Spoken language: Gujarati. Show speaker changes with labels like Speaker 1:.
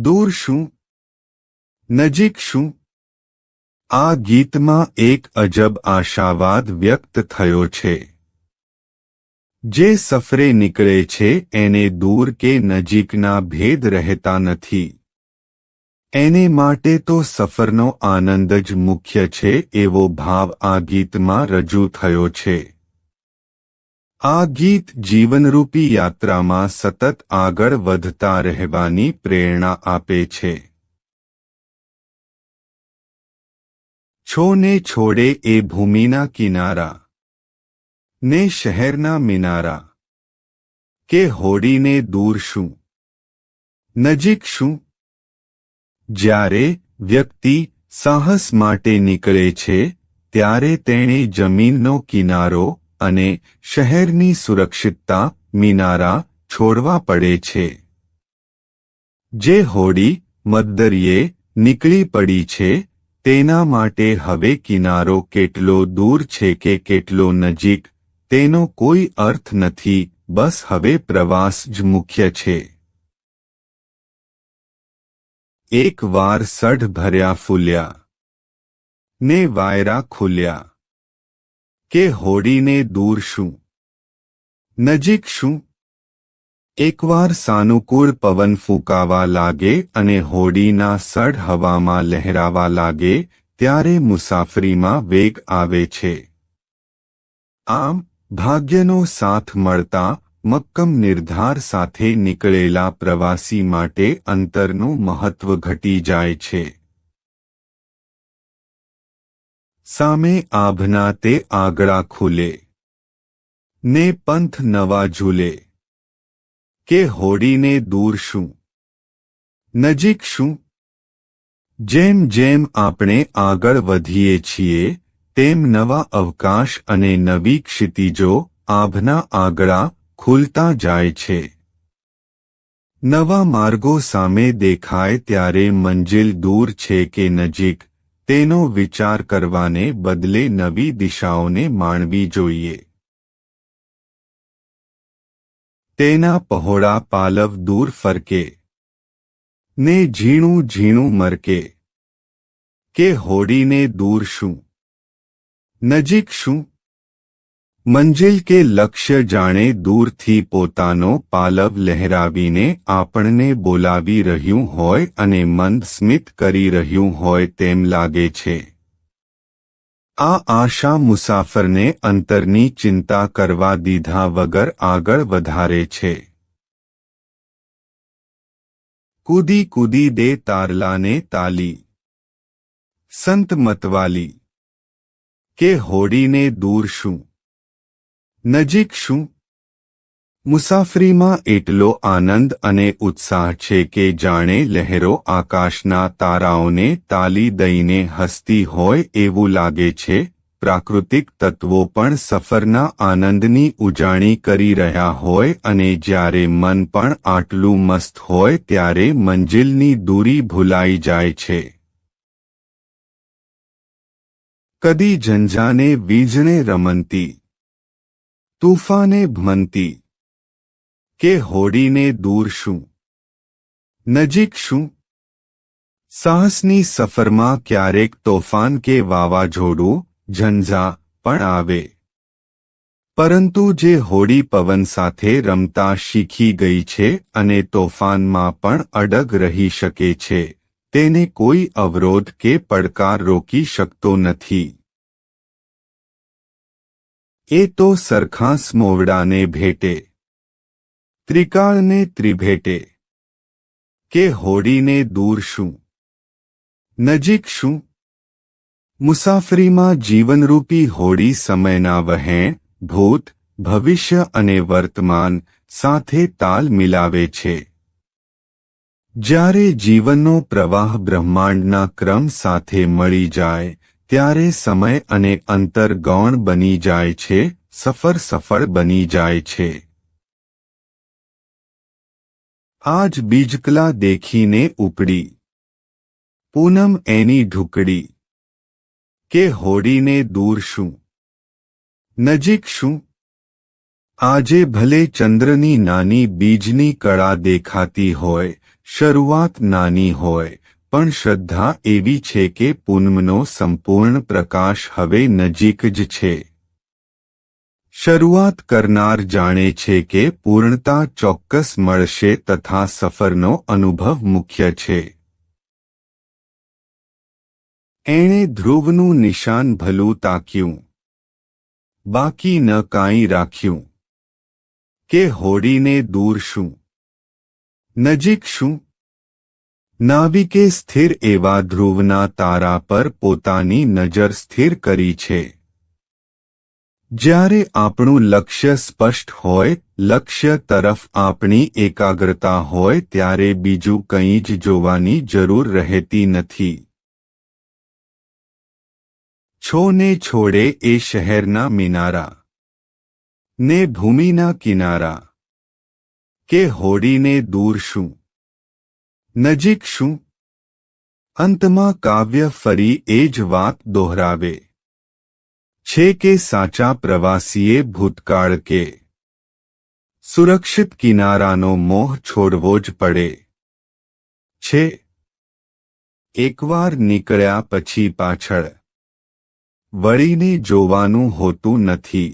Speaker 1: દૂર શું, નજીક શું? આ ગીતમાં એક અજબ આશાવાદ વ્યક્ત થયો છે. જે સફરે નીકળે છે એને દૂર કે નજીકના ભેદ રહેતા નથી. એને માટે તો સફરનો આનંદ જ મુખ્ય છે એવો ભાવ આ ગીતમાં રજૂ થયો છે. આ ગીત જીવનરૂપી યાત્રામાં સતત આગળ વધતા રહેવાની પ્રેરણા આપે છે. છોને છોડે એ ભૂમિના કિનારા, ને શહેરના મિનારા, કે હોડીને દૂર શું, નજીક શું? જ્યારે વ્યક્તિ સાહસ માટે નીકળે છે ત્યારે તેણે જમીનનો કિનારો અને શહેરની સુરક્ષિતતા મિનારા છોડવા પડે છે. જે હોડી મધદરિયે નીકળી પડી છે તેના માટે હવે કિનારો કેટલો દૂર છે કે કેટલો નજીક તેનો કોઈ અર્થ નથી, બસ હવે પ્રવાસ જ મુખ્ય છે. એક વાર સઢ ભર્યા ફૂલ્યા, ને વાયરા ખુલ્યા, કે હોડીને દૂર શું, નજીક શું? એકવાર સાનુકૂળ પવન ફૂંકાવા લાગે અને હોડીના સઢ હવામાં લહેરાવા લાગે ત્યારે મુસાફરીમાં વેગ આવે છે. આમ ભાગ્યનો સાથ મળતા મક્કમ નિર્ધાર સાથે નીકળેલા પ્રવાસી માટે અંતરનું મહત્વ ઘટી જાય છે. સામે આભના તે આગળા ખુલે, ને પંથ નવા ઝૂલે, કે હોડીને દૂર શું, નજીક શું? જેમ જેમ આપણે આગળ વધીએ છીએ તેમ નવા અવકાશ અને નવી ક્ષિતિજો આભના આગળા ખુલતા જાય છે. નવા માર્ગો સામે દેખાય ત્યારે મંજિલ દૂર છે કે નજીક તેનો વિચાર કરવાને બદલે નવી દિશાઓને માણવી જોઈએ. તેના પહોળા પાલવ દૂર ફરકે, ને ઝીણું ઝીણું મરકે, કે હોડીને દૂર શું, નજીક શું? મંજિલ કે લક્ષ્ય જાણે દૂરથી પોતાનો પાલવ લહેરાવીને આપણને બોલાવી રહ્યું હોય અને મંદ સ્મિત કરી રહ્યું હોય તેમ લાગે છે. આ આશા મુસાફરને અંતરની ચિંતા કરવા દીધા વગર આગળ વધારે છે. કૂદી કૂદી દે તારલાને તાલી, સંત મતવાલી, કે હોડીને દૂર શું, નજીક શું? મુસાફરીમાં એટલો આનંદ અને ઉત્સાહ છે કે જાણે લહેરો આકાશના તારાઓને તાલી દઈને હસતી હોય એવું લાગે છે. પ્રાકૃતિક તત્વો પણ સફરના આનંદની ઉજાણી કરી રહ્યા હોય અને જ્યારે મન પણ આટલું મસ્ત હોય ત્યારે મંજિલની દૂરી ભૂલાઈ જાય છે. કદી ઝંઝાને વીજણે રમંતી, તૂફાને ભમંતી, કે હોડીને દૂર શું, નજીક શું? સાહસની સફરમાં ક્યારેક તોફાન કે વાવાઝોડું ઝંઝા પણ આવે, પરંતુ જે હોડી પવન સાથે રમતા શીખી ગઈ છે અને તોફાનમાં પણ અડગ રહી શકે છે તેને કોઈ અવરોધ કે પડકાર રોકી શકતો નથી. એ તો સરખા સ્મોવડાને ભેટે, ત્રિકાળને ત્રિભેટે, કે હોડીને દૂર શું, નજીક શું? મુસાફરીમાં જીવનરૂપી હોડી સમયના વહેણ, ભૂત, ભવિષ્ય અને વર્તમાન સાથે તાલ મિલાવે છે. જ્યારે જીવનનો પ્રવાહ બ્રહ્માંડના ક્રમ સાથે મળી જાય ત્યારે સમય અને અંતર ગૌણ બની જાય છે, સફર સફળ બની જાય છે. આજ બીજકલા દેખીને ઉપડી, પૂનમ એની ઢુકડી, કે હોડીને દૂર શું, નજીક શું? આજે ભલે ચંદ્રની નાની બીજની કળા દેખાતી હોય, શરૂઆત નાની હોય પણ શ્રદ્ધા એવી છે કે પૂનમનો સંપૂર્ણ પ્રકાશ હવે નજીક જ છે. શરૂઆત કરનાર જાણે છે કે પૂર્ણતા ચોક્કસ મળશે તથા સફરનો અનુભવ મુખ્ય છે. એણે ધ્રુવનું નિશાન ભલું તાક્યું, બાકી ન કાંઈ રાખ્યું. કે હોડીને દૂર શું, નજીક શું? નાવિકે સ્થિર એવા ધ્રુવના તારા પર પોતાની નજર સ્થિર કરી છે. જ્યારે આપણું લક્ષ્ય સ્પષ્ટ હોય, લક્ષ્ય તરફ આપણી એકાગ્રતા હોય ત્યારે બીજું કંઈ જ જોવાની જરૂર રહેતી નથી. છોને છોડે એ શહેરના મિનારા ને ભૂમિના કિનારા. કે હોડીને દૂર શું, નજીક શું? અંતમાં કાવ્ય ફરી એ જ વાત દોહરાવે છે કે સાચા પ્રવાસીએ ભૂતકાળ કે સુરક્ષિત કિનારાનો મોહ છોડવો જ પડે છે. એકવાર નીકળ્યા પછી પાછળ વળીને જોવાનું હોતું નથી.